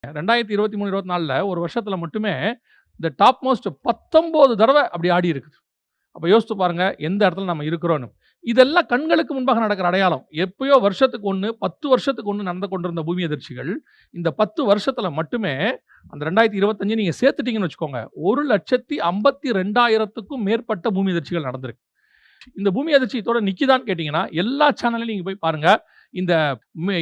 2023, 24ல ஒரு வருஷத்துல மட்டுமே இந்த டாப் மோஸ்ட் 19 தடவை அப்படி ஆடி இருக்குது. அப்ப யோசித்து பாருங்க எந்த இடத்துல நம்ம இருக்கிறோம்னு. இதெல்லாம் கண்களுக்கு முன்பாக நடக்கிற அடையாளம். எப்பயோ வருஷத்துக்கு 1, 10 வருஷத்துக்கு 1 நடந்து கொண்டிருந்த பூமி அதிர்ச்சிகள், இந்த 10 வருஷத்துல மட்டுமே அந்த 2025 நீங்க சேர்த்துட்டீங்கன்னு வச்சுக்கோங்க, 1,52,000க்கும் மேற்பட்ட பூமி அதிர்ச்சிகள் நடந்திருக்கு. இந்த பூமி அதிர்ச்சி இதோட நிக்குதான்னு கேட்டீங்கன்னா, எல்லா சேனல்லையும் நீங்க போய் பாருங்க. இந்த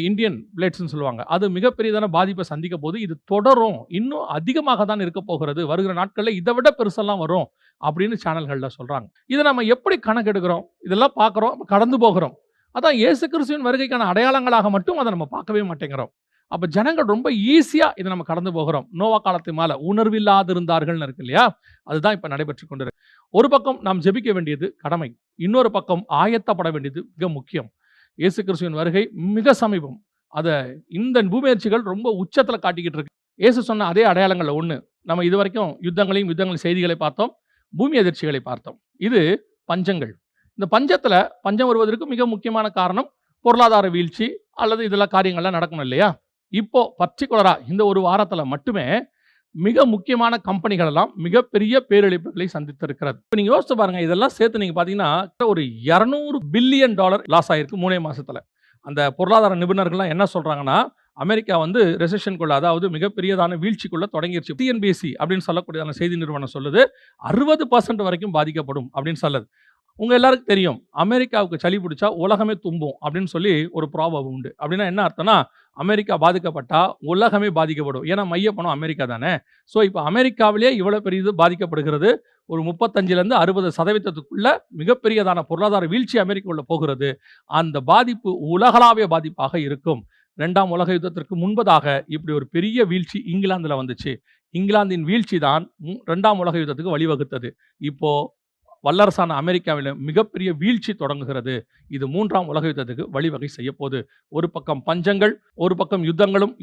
இந்தியன் பிளேட்ஸ்ன்னு சொல்லுவாங்க. அது மிகப்பெரியதான பாதிப்பை சந்திக்க போது. இது தொடரும். இன்னும் அதிகமாக தான் இருக்க போகிறது. வருகிற நாட்கள்ல இதை விட பெருசெல்லாம் வரும் அப்படின்னு சேனல்கள்ல சொல்றாங்க. இதை நம்ம எப்படி கணக்கெடுக்கிறோம்? இதெல்லாம் பார்க்கிறோம், கடந்து போகிறோம். அதான் இயேசு கிறிஸ்துவின் வருகைக்கான அடையாளங்களாக மட்டும் அதை நம்ம பார்க்கவே மாட்டேங்கிறோம். அப்ப ஜனங்கள் ரொம்ப ஈஸியா இதை நம்ம கடந்து போகிறோம். நோவா காலத்து மேல உணர்வில்லாதிருந்தார்கள்னு இருக்கு இல்லையா? அதுதான் இப்ப நடைபெற்றுக் கொண்டிருக்கு. ஒரு பக்கம் நாம் ஜெபிக்க வேண்டியது கடமை. இன்னொரு பக்கம் ஆயத்தப்பட வேண்டியது மிக முக்கியம். இயேசு கிறிஸ்துவின் வருகை மிக சமீபம். அத இந்த பூமியர்ச்சிகள் ரொம்ப உச்சத்துல காட்டிக்கிட்டு இருக்கு. இயேசு சொன்ன அதே அடையாளங்கள்ல ஒண்ணு. நம்ம இதுவரைக்கும் யுத்தங்களின் செய்திகளை பார்த்தோம். பூமி அதிர்ச்சிகளை பார்த்தோம். இது பஞ்சங்கள். இந்த பஞ்சம் வருவதற்கு மிக முக்கியமான காரணம் பொருளாதார வீழ்ச்சி அல்லது இதெல்லாம் காரியங்கள்லாம் நடக்கணும் இல்லையா? இப்போ பர்ட்டிகுலரா இந்த ஒரு வாரத்துல மட்டுமே மிக முக்கியமான கம்பெனிகள் எல்லாம் மிகப்பெரிய பேரிழப்புகளை சந்தித்திருக்கிறது. இப்ப நீங்க யோசிச்சு பாருங்க, இதெல்லாம் சேர்த்து நீங்க பாத்தீங்கன்னா ஒரு $200 பில்லியன் லாஸ் ஆயிருக்கு 3 மாசத்துல. அந்த பொருளாதார நிபுணர்கள்லாம் என்ன சொல்றாங்கன்னா, அமெரிக்கா வந்து ரெசெஷனுக்குள்ள, அதாவது மிகப்பெரியதான வீழ்ச்சிக்குள்ள தொடங்கிருச்சு. டிஎன்பிஎஸ்சி அப்படின்னு சொல்லக்கூடியதான செய்தி நிறுவனம் சொல்லுது 60% வரைக்கும் பாதிக்கப்படும் அப்படின்னு சொல்லுது. உங்க எல்லாருக்கும் தெரியும், அமெரிக்காவுக்கு சளி பிடிச்சா உலகமே தும்பும் அப்படின்னு சொல்லி ஒரு ப்ராபம் உண்டு. அப்படின்னா என்ன அர்த்தம்னா, அமெரிக்கா பாதிக்கப்பட்டா உலகமே பாதிக்கப்படும். ஏன்னா மைய பணம் அமெரிக்கா தானே. ஸோ இப்போ அமெரிக்காவிலேயே இவ்வளவு பெரிய இது பாதிக்கப்படுகிறது. ஒரு 35லேருந்து 60% மிகப்பெரியதான பொருளாதார வீழ்ச்சி அமெரிக்காவுள்ள போகிறது. அந்த பாதிப்பு உலகளாவிய பாதிப்பாக இருக்கும். 2ஆம் உலக யுத்தத்திற்கு முன்பதாக இப்படி ஒரு பெரிய வீழ்ச்சி இங்கிலாந்துல வந்துச்சு. இங்கிலாந்தின் வீழ்ச்சி தான் 2ஆம் உலக யுத்தத்துக்கு வழிவகுத்தது. இப்போ வல்லரசான அமெரிக்காவில் மிகப்பெரிய வீழ்ச்சி தொடங்குகிறது. இது 3ஆம் உலக யுத்தத்துக்கு வழிவகை செய்ய போகுது. ஒரு பக்கம் பஞ்சங்கள், ஒரு பக்கம்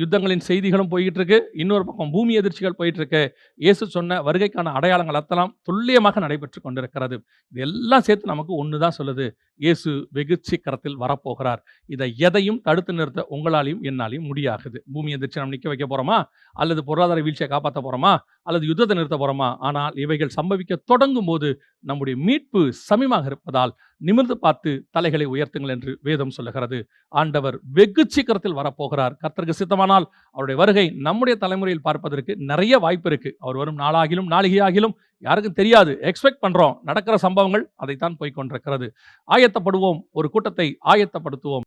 யுத்தங்களின் செய்திகளும் போயிட்டு இருக்கு. இன்னொரு பக்கம் பூமி எதிர்ச்சிகள் போயிட்டு இருக்கு. இயேசு சொன்ன வருகைக்கான அடையாளங்கள் எல்லாம் துல்லியமாக நடைபெற்று கொண்டிருக்கிறது. இது எல்லாம் சேர்த்து நமக்கு ஒன்று தான் சொல்லுது, இயேசு வெகு சீக்கிரத்தில் வரப்போகிறார். இதை எதையும் தடுத்து நிறுத்த உங்களாலையும் என்னாலையும் முடியாது. பூமி எதிர்ச்சி நம்ம நிற்க வைக்க போறோமா, அல்லது பொருளாதார வீழ்ச்சியை காப்பாற்ற போறோமா, அல்லது யுத்தத்தை நிறுத்த போறோமா? ஆனால் இவைகள் சம்பவிக்க தொடங்கும் போது நம்முடைய மீட்பு சமீபமாக இருப்பதால் நிமிர்ந்து பார்த்து தலைகளை உயர்த்துங்கள் என்று வேதம் சொல்லுகிறது. ஆண்டவர் வெகு சீக்கிரத்தில் வரப்போகிறார். கர்த்தருக்கு சித்தமானால் அவருடைய வருகை நம்முடைய தலைமுறையில் பார்ப்பதற்கு நிறைய வாய்ப்பு இருக்கு. அவர் வரும் நாளாகிலும் நாளிகையாகிலும் யாருக்கும் தெரியாது. எக்ஸ்பெக்ட் பண்றோம். நடக்கிற சம்பவங்கள் அதைத்தான் போய் கொண்டிருக்கிறது. ஆயத்தப்படுவோம். ஒரு கூட்டத்தை ஆயத்தப்படுத்துவோம்.